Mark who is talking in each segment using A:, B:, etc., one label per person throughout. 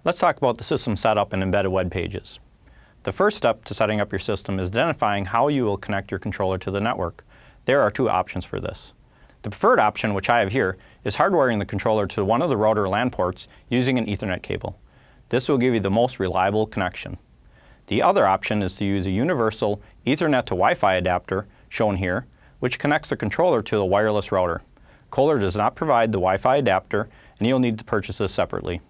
A: Let's talk about the system setup and embedded web pages. The first step to setting up your system is identifying how you will connect your controller to the network. There are two options for this. The preferred option, which I have here, is hardwiring the controller to one of the router LAN ports using an Ethernet cable. This will give you the most reliable connection. The other option is to use a universal Ethernet to Wi-Fi adapter, shown here, which connects the controller to the wireless router. Kohler does not provide the Wi-Fi adapter, and you'll need to purchase this separately.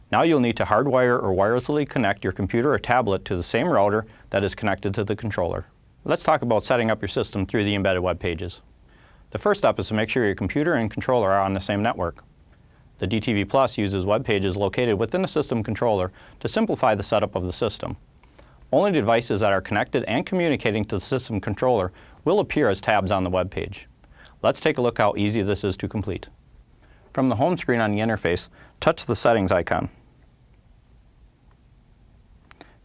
A: Now you'll need to hardwire or wirelessly connect your computer or tablet to the same router that is connected to the controller. Let's talk about setting up your system through the embedded web pages. The first step is to make sure your computer and controller are on the same network. The DTV Plus uses web pages located within the system controller to simplify the setup of the system. Only devices that are connected and communicating to the system controller will appear as tabs on the web page. Let's take a look how easy this is to complete. From the home screen on the interface, touch the settings icon.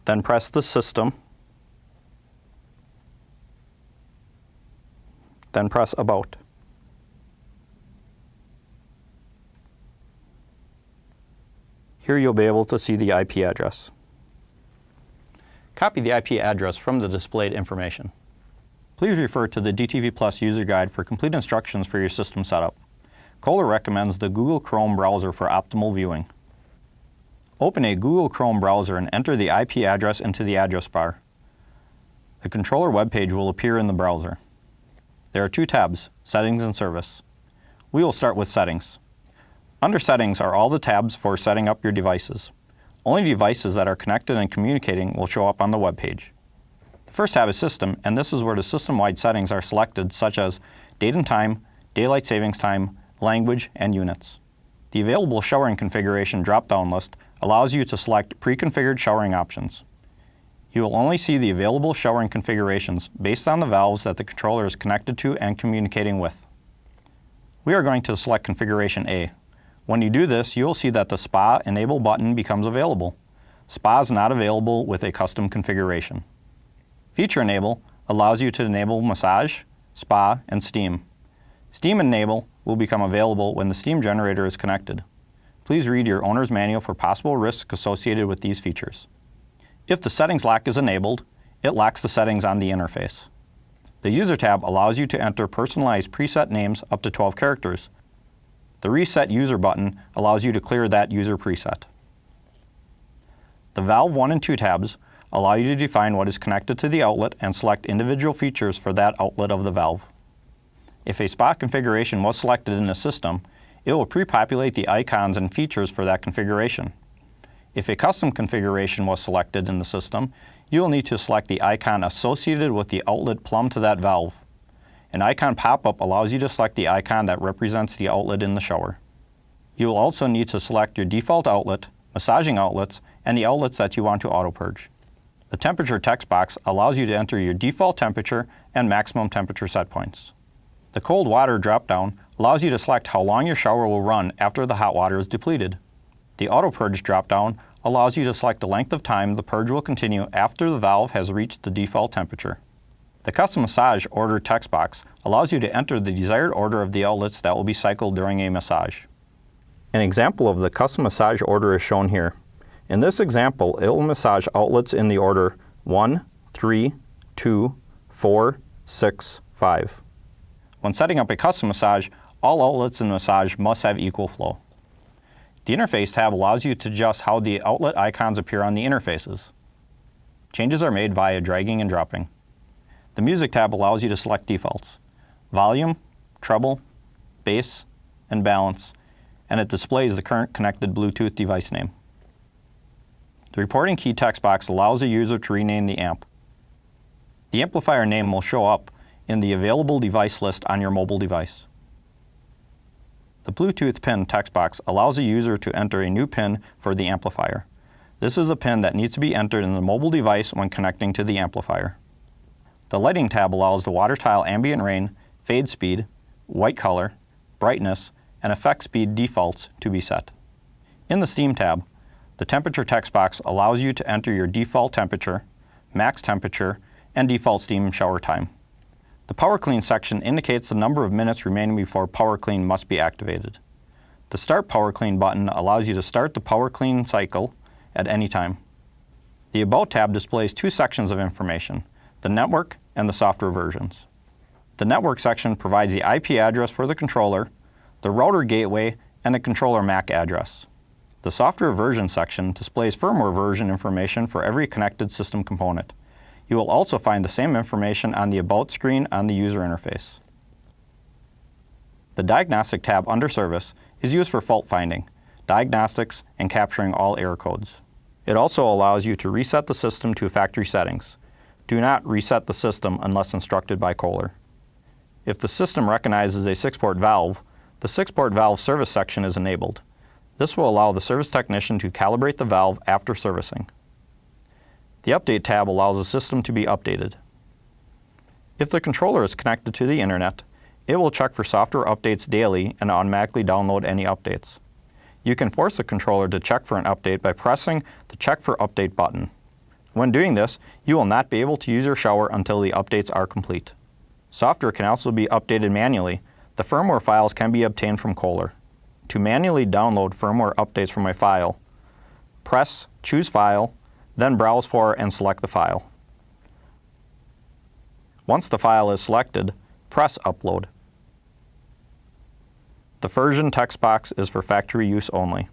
A: Then press the System. Then press About. Here you'll be able to see the IP address. Copy the IP address from the displayed information. Please refer to the DTV Plus user guide for complete instructions for your system setup. Kohler recommends the Google Chrome browser for optimal viewing. Open a Google Chrome browser and enter the IP address into the address bar. The controller web page will appear in the browser. There are two tabs, Settings and Service. We will start with Settings. Under Settings are all the tabs for setting up your devices. Only devices that are connected and communicating will show up on the web page. The first tab is System, and this is where the system-wide settings are selected, such as date and time, daylight savings time, language, and units. The available showering configuration drop-down list allows you to select pre-configured showering options. You will only see the available showering configurations based on the valves that the controller is connected to and communicating with. We are going to select Configuration A. When you do this, you will see that the Spa Enable button becomes available. Spa is not available with a custom configuration. Feature Enable allows you to enable massage, spa, and steam. Steam Enable will become available when the steam generator is connected. Please read your owner's manual for possible risks associated with these features. If the settings lock is enabled, it locks the settings on the interface. The User tab allows you to enter personalized preset names up to 12 characters. The Reset User button allows you to clear that user preset. The Valve 1 and 2 tabs allow you to define what is connected to the outlet and select individual features for that outlet of the valve. If a spa configuration was selected in the system, it will pre-populate the icons and features for that configuration. If a custom configuration was selected in the system, you will need to select the icon associated with the outlet plumbed to that valve. An icon pop-up allows you to select the icon that represents the outlet in the shower. You will also need to select your default outlet, massaging outlets, and the outlets that you want to auto-purge. The temperature text box allows you to enter your default temperature and maximum temperature set points. The cold water drop-down allows you to select how long your shower will run after the hot water is depleted. The auto-purge drop-down allows you to select the length of time the purge will continue after the valve has reached the default temperature. The custom massage order text box allows you to enter the desired order of the outlets that will be cycled during a massage. An example of the custom massage order is shown here. In this example, it will massage outlets in the order 1, 3, 2, 4, 6, 5. When setting up a custom massage, all outlets in the massage must have equal flow. The Interface tab allows you to adjust how the outlet icons appear on the interfaces. Changes are made via dragging and dropping. The Music tab allows you to select defaults: volume, treble, bass, and balance, and it displays the current connected Bluetooth device name. The Reporting Key text box allows the user to rename the amp. The amplifier name will show up in the available device list on your mobile device. The Bluetooth pin text box allows the user to enter a new pin for the amplifier. This is a pin that needs to be entered in the mobile device when connecting to the amplifier. The Lighting tab allows the water tile ambient rain, fade speed, white color, brightness, and effect speed defaults to be set. In the Steam tab, the Temperature text box allows you to enter your default temperature, max temperature, and default steam shower time. The Power Clean section indicates the number of minutes remaining before Power Clean must be activated. The Start Power Clean button allows you to start the power clean cycle at any time. The About tab displays two sections of information, the network and the software versions. The network section provides the IP address for the controller, the router gateway, and the controller MAC address. The software version section displays firmware version information for every connected system component. You will also find the same information on the About screen on the user interface. The Diagnostic tab under Service is used for fault finding, diagnostics, and capturing all error codes. It also allows you to reset the system to factory settings. Do not reset the system unless instructed by Kohler. If the system recognizes a 6-port valve, the 6-port valve service section is enabled. This will allow the service technician to calibrate the valve after servicing. The Update tab allows the system to be updated. If the controller is connected to the internet, it will check for software updates daily and automatically download any updates. You can force the controller to check for an update by pressing the Check for Update button. When doing this, you will not be able to use your shower until the updates are complete. Software can also be updated manually. The firmware files can be obtained from Kohler. To manually download firmware updates from a file, press Choose File, then browse for and select the file. Once the file is selected, press Upload. The version text box is for factory use only.